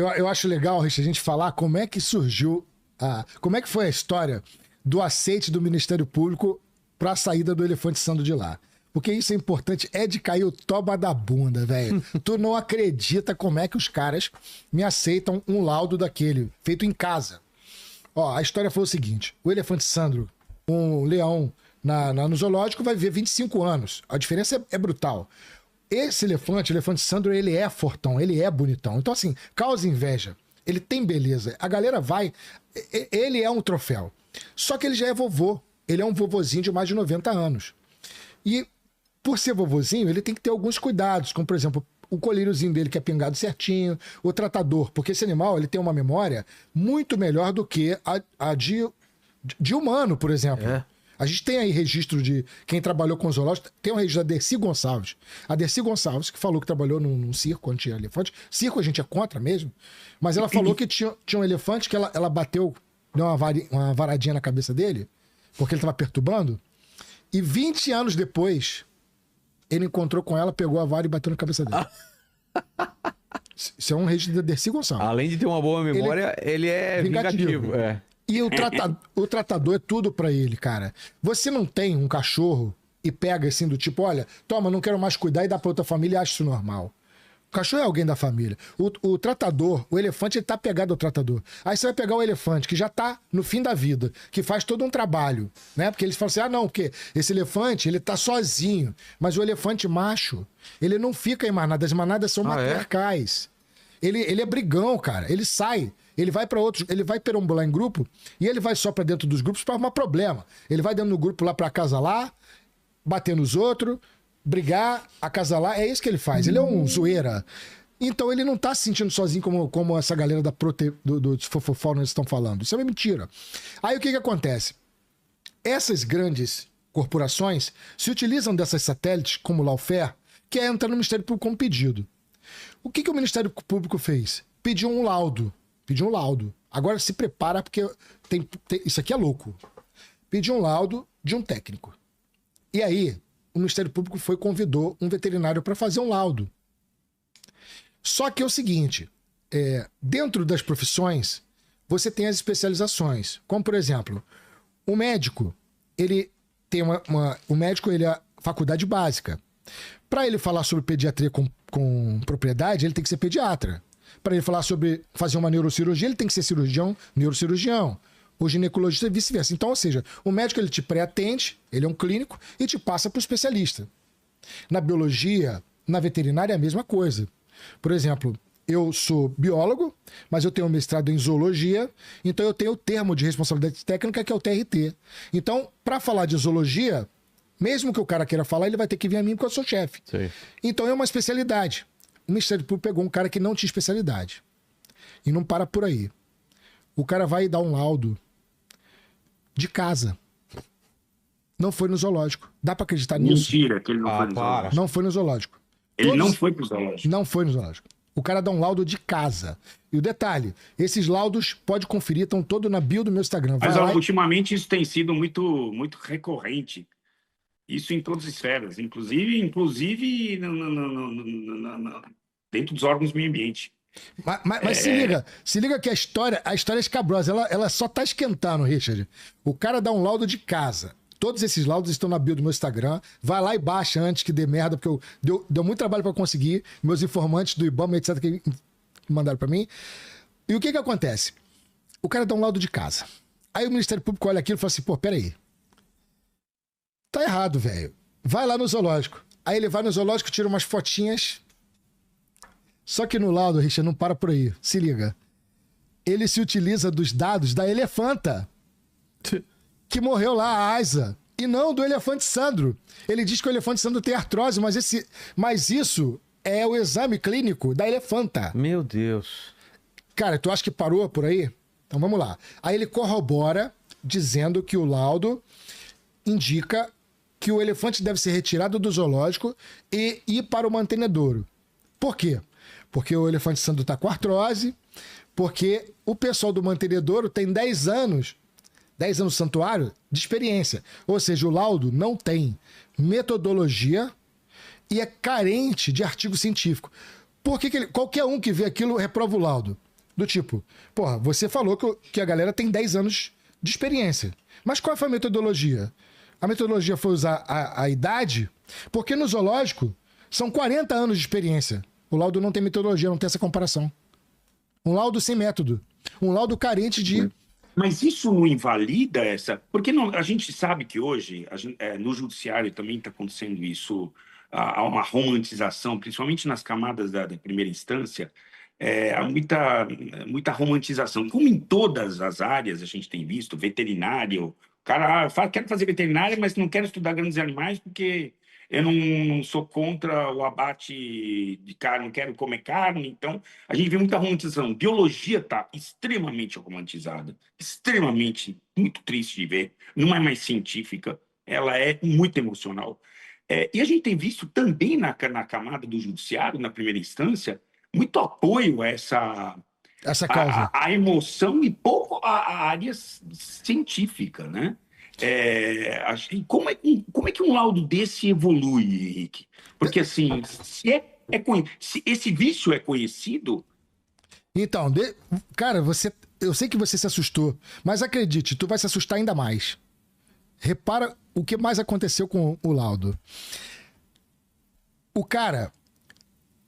Eu acho legal, Richard, a gente falar como é que surgiu, como é que foi a história do aceite do Ministério Público para a saída do Elefante Sandro de lá. Porque isso é importante, é de cair o toba da bunda, velho. Tu não acredita como é que os caras me aceitam um laudo daquele, feito em casa. Ó, a história foi o seguinte, o Elefante Sandro, um leão no zoológico, vai viver 25 anos. A diferença é brutal. Esse elefante, o Elefante Sandro, ele é fortão, ele é bonitão. Então, assim, causa inveja. Ele tem beleza. A galera vai... Ele é um troféu. Só que ele já é vovô. Ele é um vovozinho de mais de 90 anos. E, por ser vovozinho, ele tem que ter alguns cuidados, como, por exemplo, o colíriozinho dele que é pingado certinho, o tratador, porque esse animal ele tem uma memória muito melhor do que a de humano, por exemplo. É. A gente tem aí registro de quem trabalhou com zoológico, tem um registro da Dercy Gonçalves. A Dercy Gonçalves, que falou que trabalhou num circo quando tinha elefante. Circo a gente é contra mesmo, mas ela falou que tinha um elefante que ela bateu, deu uma varadinha na cabeça dele, porque ele estava perturbando, e 20 anos depois, ele encontrou com ela, pegou a vara e bateu na cabeça dele. Isso é um registro da Dercy Gonçalves. Além de ter uma boa memória, ele é vingativo. É. E o tratador é tudo pra ele, cara. Você não tem um cachorro e pega assim do tipo, olha, toma, não quero mais cuidar e dá pra outra família e acha isso normal. O cachorro é alguém da família. O tratador, o elefante, ele tá pegado ao tratador. Aí você vai pegar o elefante, que já tá no fim da vida, que faz todo um trabalho, né? Porque eles falam assim, não, porque esse elefante, ele tá sozinho. Mas o elefante macho, ele não fica em manada. As manadas são matriarcais. Ele é brigão, cara. Ele sai, ele vai pra outros, ele vai perambular em grupo e ele vai só pra dentro dos grupos pra arrumar problema. Ele vai dentro do grupo lá pra acasalar, bater nos outros, brigar, acasalar. É isso que ele faz. Ele é um zoeira. Então ele não tá se sentindo sozinho como essa galera do Fofofó estão falando. Isso é uma mentira. Aí o que acontece? Essas grandes corporações se utilizam dessas satélites, como o Lawfare, que é entrar no Ministério Público como pedido. O que o Ministério Público fez? Pediu um laudo. Agora se prepara, porque isso aqui é louco. Pediu um laudo de um técnico. E aí, o Ministério Público convidou um veterinário para fazer um laudo. Só que é o seguinte, dentro das profissões, você tem as especializações. Como, por exemplo, o médico, ele tem o médico, ele é a faculdade básica. Para ele falar sobre pediatria com propriedade, ele tem que ser pediatra. Para ele falar sobre fazer uma neurocirurgia, ele tem que ser neurocirurgião. O ginecologista e vice-versa. Então, ou seja, o médico ele te pré-atende, ele é um clínico, e te passa para o especialista. Na biologia, na veterinária é a mesma coisa. Por exemplo, eu sou biólogo, mas eu tenho um mestrado em zoologia, então eu tenho o termo de responsabilidade técnica, que é o TRT. Então, para falar de zoologia, mesmo que o cara queira falar, ele vai ter que vir a mim porque eu sou chefe. Sim. Então é uma especialidade. O Ministério Público pegou um cara que não tinha especialidade. E não para por aí. O cara vai dar um laudo de casa. Não foi no zoológico. Dá pra acreditar nisso? Mentira que ele não foi no zoológico. Não foi no zoológico. Ele não foi pro zoológico. Não foi no zoológico. O cara dá um laudo de casa. E o detalhe, esses laudos, pode conferir, estão todos na bio do meu Instagram. Mas ultimamente isso tem sido muito, muito recorrente. Isso em todas as esferas, inclusive dentro dos órgãos do meio ambiente. Mas se liga que a história é escabrosa, ela só tá esquentando, Richard. O cara dá um laudo de casa. Todos esses laudos estão na bio do meu Instagram. Vai lá e baixa antes que dê merda, porque deu muito trabalho para conseguir. Meus informantes do IBAMA, etc., que mandaram para mim. E o que acontece? O cara dá um laudo de casa. Aí o Ministério Público olha aquilo e fala assim, pô, peraí. Tá errado, velho. Vai lá no zoológico. Aí ele vai no zoológico, tira umas fotinhas. Só que no laudo, Richard, não para por aí. Se liga. Ele se utiliza dos dados da elefanta que morreu lá, a Asa. E não do Elefante Sandro. Ele diz que o Elefante Sandro tem artrose, mas isso é o exame clínico da elefanta. Meu Deus. Cara, tu acha que parou por aí? Então vamos lá. Aí ele corrobora dizendo que o laudo indica que o elefante deve ser retirado do zoológico e ir para o mantenedouro. Por quê? Porque o Elefante Sandro está com artrose, porque o pessoal do mantenedouro tem 10 anos no santuário de experiência. Ou seja, o laudo não tem metodologia e é carente de artigo científico. Por que qualquer um que vê aquilo reprova o laudo? Do tipo, porra, você falou que a galera tem 10 anos de experiência. Mas qual foi a metodologia? A metodologia foi usar a idade, porque no zoológico são 40 anos de experiência. O laudo não tem metodologia, não tem essa comparação. Um laudo sem método. Um laudo carente de... Mas isso não invalida essa... Porque não, a gente sabe que hoje, no judiciário também está acontecendo isso, há uma romantização, principalmente nas camadas da primeira instância, há muita romantização. Como em todas as áreas a gente tem visto, veterinário, o cara fala, quero fazer veterinária, mas não quero estudar grandes animais porque eu não sou contra o abate de carne, não quero comer carne. Então, a gente vê muita romantização. Biologia está extremamente romantizada, extremamente, muito triste de ver. Não é mais científica, ela é muito emocional. E a gente tem visto também na camada do judiciário, na primeira instância, muito apoio a essa causa. A emoção e pouco a área científica, né? Como é que um laudo desse evolui, Henrique? Porque, assim, se esse vício é conhecido... Então, cara, eu sei que você se assustou, mas acredite, tu vai se assustar ainda mais. Repara o que mais aconteceu com o laudo. O cara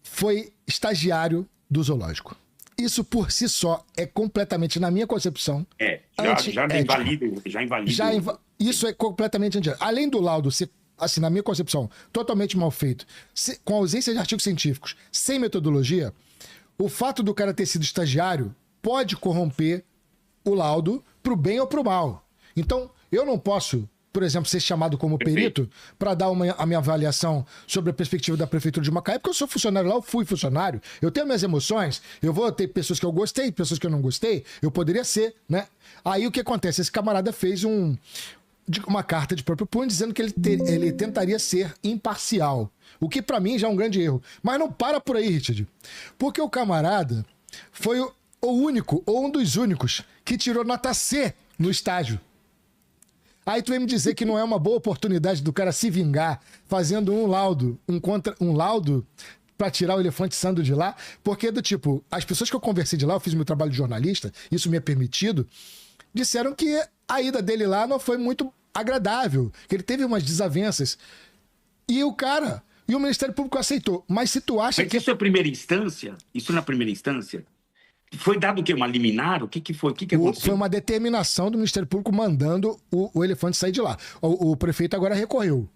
foi estagiário do zoológico. Isso por si só é completamente, na minha concepção, já invalida. Isso é completamente antiético. Além do laudo ser, assim, na minha concepção, totalmente mal feito, com ausência de artigos científicos, sem metodologia, o fato do cara ter sido estagiário pode corromper o laudo pro bem ou pro mal. Então, eu não posso, por exemplo, ser chamado como perito para dar a minha avaliação sobre a perspectiva da Prefeitura de Macaé, porque eu sou funcionário lá, eu fui funcionário, eu tenho minhas emoções, eu vou ter pessoas que eu gostei, pessoas que eu não gostei, eu poderia ser, né? Aí o que acontece? Esse camarada fez uma carta de próprio punho dizendo que ele tentaria ser imparcial, o que para mim já é um grande erro. Mas não para por aí, Richard, porque o camarada foi o único, ou um dos únicos, que tirou nota C no estágio. Aí tu vem me dizer que não é uma boa oportunidade do cara se vingar fazendo um laudo pra tirar o elefante sando de lá, porque do tipo, as pessoas que eu conversei de lá, eu fiz meu trabalho de jornalista, isso me é permitido, disseram que a ida dele lá não foi muito agradável, que ele teve umas desavenças. E o Ministério Público aceitou. Mas se tu acha que... Isso é primeira instância? Isso na primeira instância? Foi dado o quê? Uma liminar? O que foi? O que aconteceu? Foi uma determinação do Ministério Público mandando o elefante sair de lá. O prefeito agora recorreu.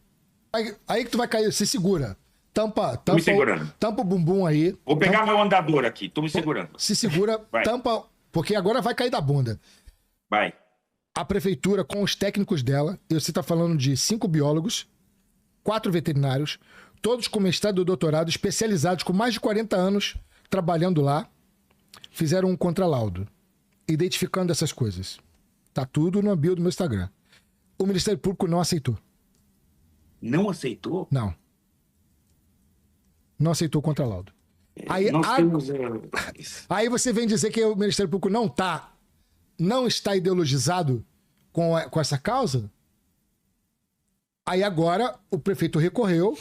Aí que tu vai cair, se segura. Tampa o bumbum aí. Vou pegar meu andador aqui, tô me segurando. Se segura, tampa, porque agora vai cair da bunda. Vai. A prefeitura, com os técnicos dela, você tá falando de 5 biólogos, 4 veterinários, todos com mestrado e doutorado, especializados com mais de 40 anos trabalhando lá, fizeram um contralaudo, identificando essas coisas. Tá tudo no bio do meu Instagram. O Ministério Público não aceitou. Não aceitou? Não. Não aceitou o contralaudo. Aí você vem dizer que o Ministério Público não está ideologizado com essa causa? Aí agora o prefeito recorreu,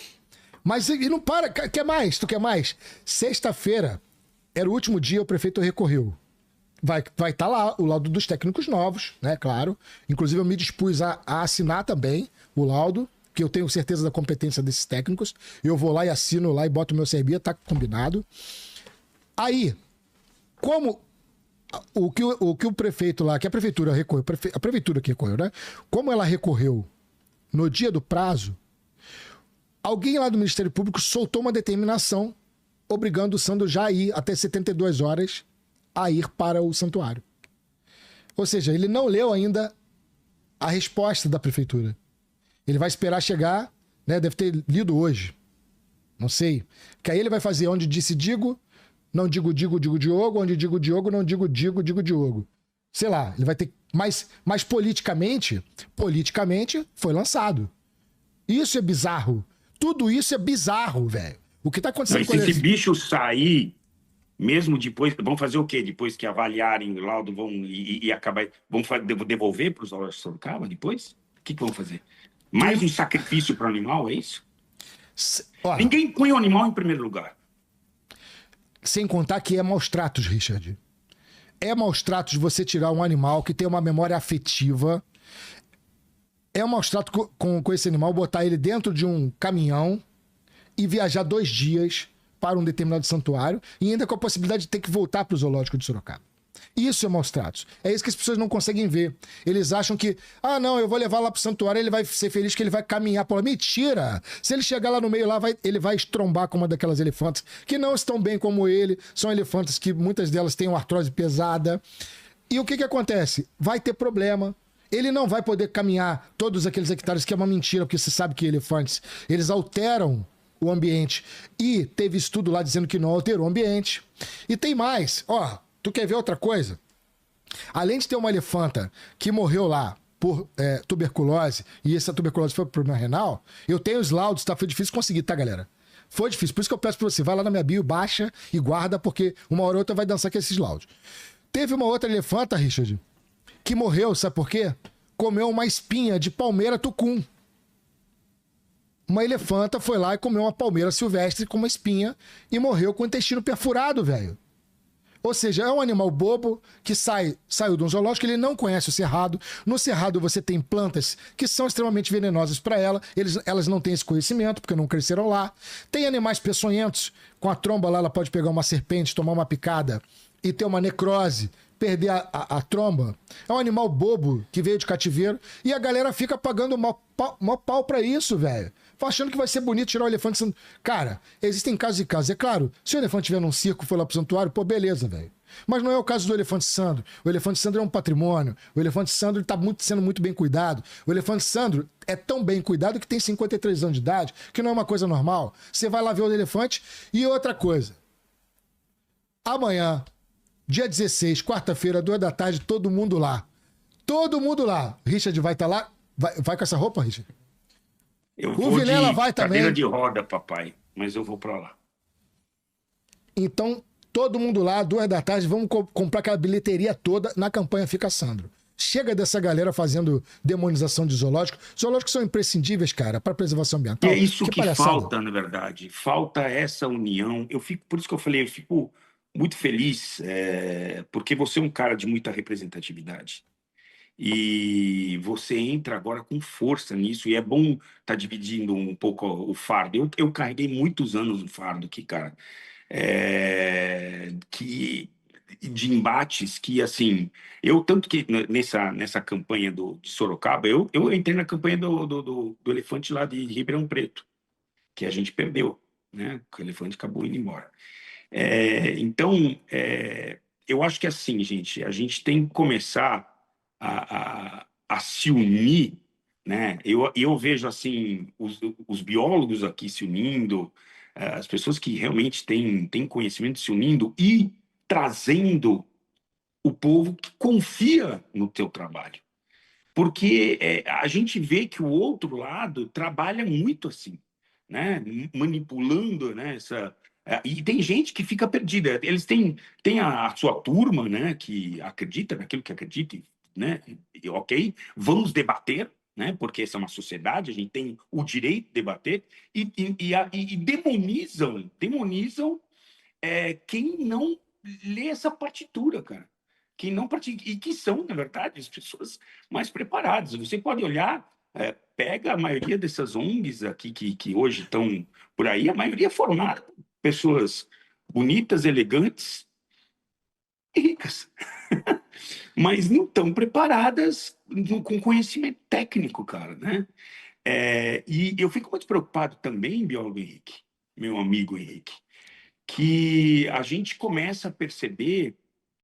mas ele não para. Quer mais? Tu quer mais? Sexta-feira era o último dia, o prefeito recorreu. Vai estar lá o laudo dos técnicos novos, né? Claro. Inclusive eu me dispus a assinar também o laudo, que eu tenho certeza da competência desses técnicos. Eu vou lá e assino lá e boto meu CRB, tá combinado. Aí, como o que o prefeito lá, que a prefeitura recorreu, a prefeitura que recorreu, né? Como ela recorreu no dia do prazo, alguém lá do Ministério Público soltou uma determinação obrigando o Sandro já a ir até 72 horas a ir para o santuário. Ou seja, ele não leu ainda a resposta da prefeitura. Ele vai esperar chegar, né? Deve ter lido hoje. Não sei. Que aí ele vai fazer onde disse digo, não digo Diogo, onde digo Diogo, não digo Diogo. Sei lá, ele vai ter... Mas politicamente foi lançado. Isso é bizarro. Tudo isso é bizarro, velho. O que tá acontecendo com esse bicho sair, mesmo depois, vão fazer o quê? Depois que avaliarem o laudo, vão acabar, vão devolver para os zoológicos de Sorocaba depois? O que vão fazer? Mais um sacrifício para o animal, é isso? Ninguém põe o animal em primeiro lugar. Sem contar que é maus tratos, Richard. é maus tratos você tirar um animal que tem uma memória afetiva. É maus tratos com esse animal, botar ele dentro de um caminhão e viajar 2 dias para um determinado santuário e ainda com a possibilidade de ter que voltar para o zoológico de Sorocaba. Isso é maus tratos. É isso que as pessoas não conseguem ver. Eles acham que, não, eu vou levar lá pro santuário, ele vai ser feliz que ele vai caminhar. Pô, mentira! Se ele chegar lá no meio, lá ele vai estrombar com uma daquelas elefantes que não estão bem como ele. São elefantes que muitas delas têm uma artrose pesada. E o que acontece? Vai ter problema. Ele não vai poder caminhar todos aqueles hectares, que é uma mentira, porque você sabe que elefantes, eles alteram o ambiente. E teve estudo lá dizendo que não alterou o ambiente. E tem mais, tu quer ver outra coisa? Além de ter uma elefanta que morreu lá por tuberculose, e essa tuberculose foi por problema renal, eu tenho os laudos, tá? Foi difícil conseguir, tá, galera? Foi difícil. Por isso que eu peço pra você, vai lá na minha bio, baixa e guarda, porque uma hora ou outra vai dançar com esses laudos. Teve uma outra elefanta, Richard, que morreu, sabe por quê? Comeu uma espinha de palmeira tucum. Uma elefanta foi lá e comeu uma palmeira silvestre com uma espinha e morreu com o intestino perfurado, velho. Ou seja, é um animal bobo que saiu de um zoológico, ele não conhece o cerrado. No cerrado você tem plantas que são extremamente venenosas para ela. Elas não têm esse conhecimento porque não cresceram lá. Tem animais peçonhentos. Com a tromba lá, ela pode pegar uma serpente, tomar uma picada e ter uma necrose, perder a tromba. É um animal bobo que veio de cativeiro e a galera fica pagando mó pau pra isso, velho. Achando que vai ser bonito tirar o elefante. Cara, existem casos e casos. É claro, se o elefante estiver num circo e for lá pro santuário, pô, beleza, velho. Mas não é o caso do elefante Sandro. O elefante Sandro é um patrimônio. O elefante Sandro está sendo muito bem cuidado. O elefante Sandro é tão bem cuidado que tem 53 anos de idade, que não é uma coisa normal. Você vai lá ver o elefante. E outra coisa. Amanhã, dia 16, quarta-feira, 2 da tarde, todo mundo lá. Todo mundo lá. Richard vai estar lá? Vai com essa roupa, Richard? O Vilela vai também. Cadeira de roda, papai. Mas eu vou pra lá. Então, todo mundo lá, 2 da tarde, vamos comprar aquela bilheteria toda na campanha Fica Sandro. Chega dessa galera fazendo demonização de zoológico. Zoológicos são imprescindíveis, cara, para preservação ambiental. E é isso que falta, na verdade. Falta essa união. Por isso que eu falei, eu fico muito feliz, porque você é um cara de muita representatividade. E você entra agora com força nisso, e é bom estar dividindo um pouco o fardo. Eu carreguei muitos anos o fardo aqui, cara, de embates que, assim, tanto que nessa campanha de Sorocaba, eu entrei na campanha do elefante lá de Ribeirão Preto, que a gente perdeu, né? O elefante acabou indo embora. Então, eu acho que, assim, gente, a gente tem que começar a se unir, né? Eu vejo assim os biólogos aqui se unindo, as pessoas que realmente têm conhecimento se unindo e trazendo o povo que confia no teu trabalho, porque a gente vê que o outro lado trabalha muito assim, né? Manipulando, né? E tem gente que fica perdida. Eles têm a sua turma, né? Que acredita naquilo que acredita, né? E, ok, vamos debater, né? Porque essa é uma sociedade, a gente tem o direito de debater e demonizam quem não lê essa partitura, cara. Quem não pratica, e que são, na verdade, as pessoas mais preparadas. Você pode olhar, pega a maioria dessas ONGs aqui que hoje estão por aí, a maioria formaram pessoas bonitas, elegantes e ricas. Mas não estão preparadas com conhecimento técnico, cara, né? E eu fico muito preocupado também, biólogo Henrique, meu amigo Henrique, que a gente começa a perceber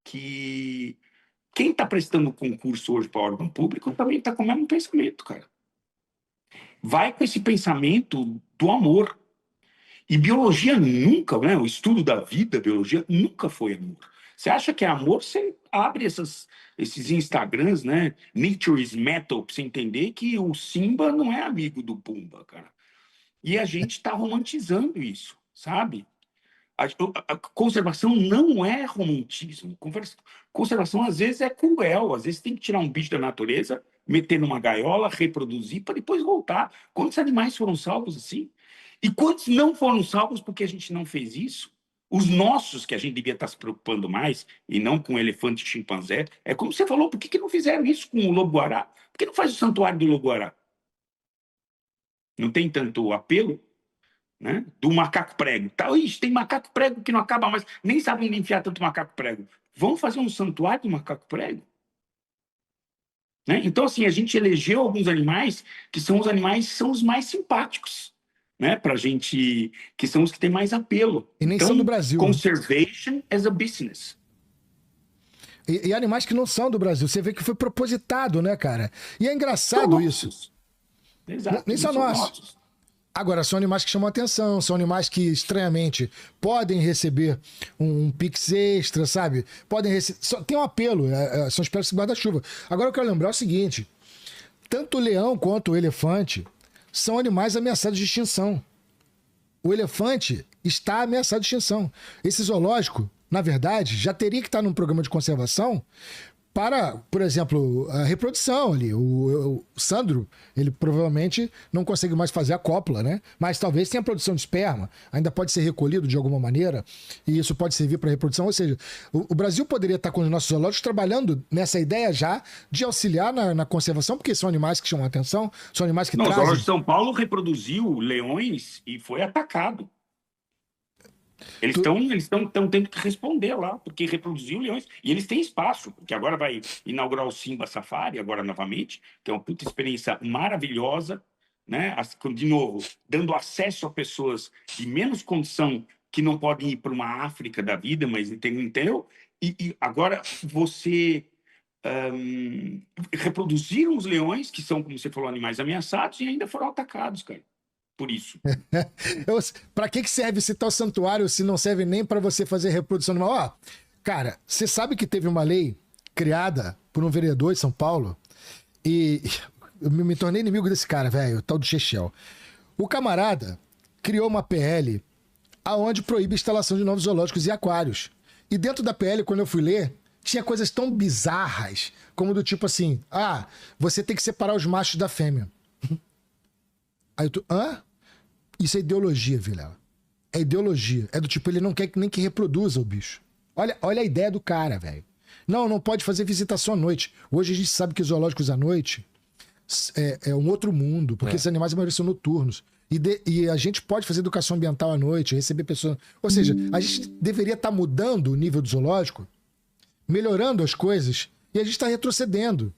que quem está prestando concurso hoje para órgão público também está com o mesmo pensamento, cara. Vai com esse pensamento do amor. E biologia nunca, né? O estudo da vida, biologia, nunca foi amor. Você acha que é amor, você abre esses Instagrams, né? Nature is metal, para você entender que o Simba não é amigo do Pumba, cara. E a gente está romantizando isso, sabe? A conservação não é romantismo. Conservação, às vezes, é cruel. Às vezes tem que tirar um bicho da natureza, meter numa gaiola, reproduzir, para depois voltar. Quantos animais foram salvos assim? E quantos não foram salvos porque a gente não fez isso? Os nossos, que a gente devia estar se preocupando mais, e não com elefante e chimpanzé, é como você falou, por que não fizeram isso com o lobo-guará? Por que não faz o santuário do lobo-guará? Não tem tanto apelo, né? Do macaco prego. Tá, ixi, tem macaco prego que não acaba mais, nem sabe onde enfiar tanto macaco prego. Vamos fazer um santuário do macaco prego? Né? Então, assim, a gente elegeu alguns animais que são os mais simpáticos, né? Pra gente, que são os que têm mais apelo. E nem então, são do Brasil. Conservation as a business. E animais que não são do Brasil. Você vê que foi propositado, né, cara? E é engraçado isso. Exato. Nem são nossos. Agora, são animais que chamam atenção, são animais que, estranhamente, podem receber um pix extra, sabe? Podem receber... Tem um apelo, são espécies de guarda-chuva. Agora, eu quero lembrar o seguinte, tanto o leão quanto o elefante são animais ameaçados de extinção. O elefante está ameaçado de extinção. Esse zoológico, na verdade, já teria que estar num programa de conservação para, por exemplo, a reprodução ali. O Sandro, ele provavelmente não consegue mais fazer a cópula, né? Mas talvez tenha produção de esperma, ainda pode ser recolhido de alguma maneira, e isso pode servir para reprodução. Ou seja, o Brasil poderia estar com os nossos zoológicos trabalhando nessa ideia já de auxiliar na conservação, porque são animais que chamam a atenção, são animais que trazem... O zoológico de São Paulo reproduziu leões e foi atacado. Eles estão tendo que responder lá, porque reproduziu leões. E eles têm espaço, porque agora vai inaugurar o Simba Safari, agora novamente, que é uma puta experiência maravilhosa, né? De novo, dando acesso a pessoas de menos condição que não podem ir para uma África da vida, mas entendeu? E agora você reproduziram os leões, que são, como você falou, animais ameaçados, e ainda foram atacados, cara. Por isso. Para que serve esse tal santuário se não serve nem para você fazer reprodução animal? Ó, cara, você sabe que teve uma lei criada por um vereador de São Paulo e eu me tornei inimigo desse cara, velho, o tal do Chechel. O camarada criou uma PL aonde proíbe a instalação de novos zoológicos e aquários. E dentro da PL, quando eu fui ler, tinha coisas tão bizarras como do tipo assim, você tem que separar os machos da fêmea. Aí tu, Isso é ideologia, Vilela. É ideologia. É do tipo, ele não quer nem que reproduza o bicho. Olha a ideia do cara, velho. Não pode fazer visitação à noite. Hoje a gente sabe que zoológicos à noite é um outro mundo, porque esses animais são noturnos. E a gente pode fazer educação ambiental à noite, receber pessoas... Ou seja, a gente deveria estar mudando o nível do zoológico, melhorando as coisas, e a gente está retrocedendo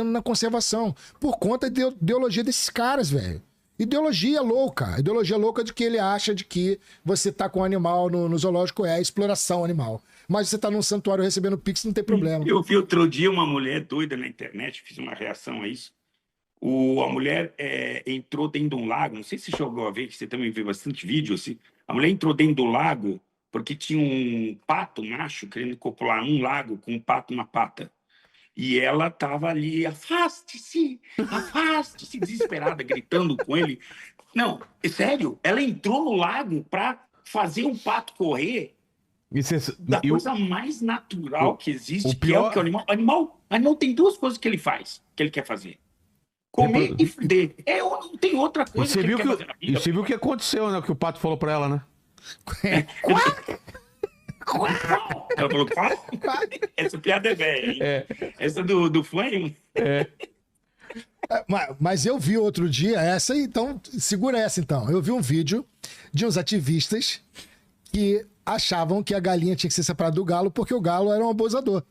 na conservação, por conta da ideologia desses caras, velho. Ideologia louca de que ele acha de que você tá com um animal no zoológico é exploração animal. Mas você tá num santuário recebendo pix, não tem problema. Eu vi outro dia uma mulher doida na internet, fiz uma reação a isso. A mulher entrou dentro de um lago, não sei se você chegou a ver, que você também vê bastante vídeo assim. A mulher entrou dentro do lago porque tinha um pato macho querendo copular um lago com um pato na pata. E ela estava ali, afaste-se, desesperada, gritando com ele. Não, é sério, ela entrou no lago para fazer um pato correr da coisa mais natural que existe, que é o que o animal... O animal tem duas coisas que ele faz, que ele quer fazer. Comer e fuder. Não tem outra coisa que ele quer fazer na vida. E você viu o que aconteceu, né? O que o pato falou para ela, né? Ela falou, essa piada é velha, hein? Essa do Flame. Mas eu vi outro dia essa, então, segura essa então. Eu vi um vídeo de uns ativistas que achavam que a galinha tinha que ser separada do galo porque o galo era um abusador.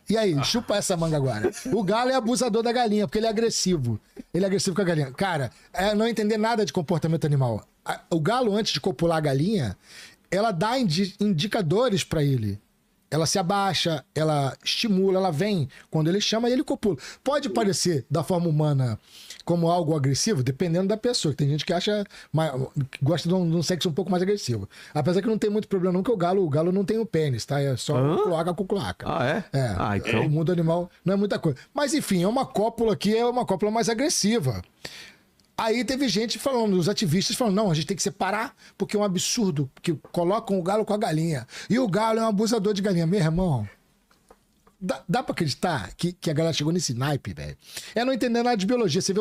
E aí, chupa essa manga agora. O galo é abusador da galinha, porque ele é agressivo. Ele é agressivo com a galinha. Cara, não entender nada de comportamento animal. O galo, antes de copular a galinha, ela dá indicadores pra ele. Ela se abaixa, ela estimula, ela vem. Quando ele chama, ele copula. Pode parecer, da forma humana, como algo agressivo, dependendo da pessoa. Tem gente que acha, que gosta de um sexo um pouco mais agressivo. Apesar que não tem muito problema não, que o galo não tem o pênis, tá? É só culaca. Então... O mundo animal não é muita coisa. Mas enfim, é uma cópula que é uma cópula mais agressiva. Aí teve gente falando, os ativistas falando, não, a gente tem que separar, porque é um absurdo, que colocam o galo com a galinha. E o galo é um abusador de galinha. Meu irmão, dá pra acreditar que a galera chegou nesse naipe, velho? É não entender nada de biologia. Você vê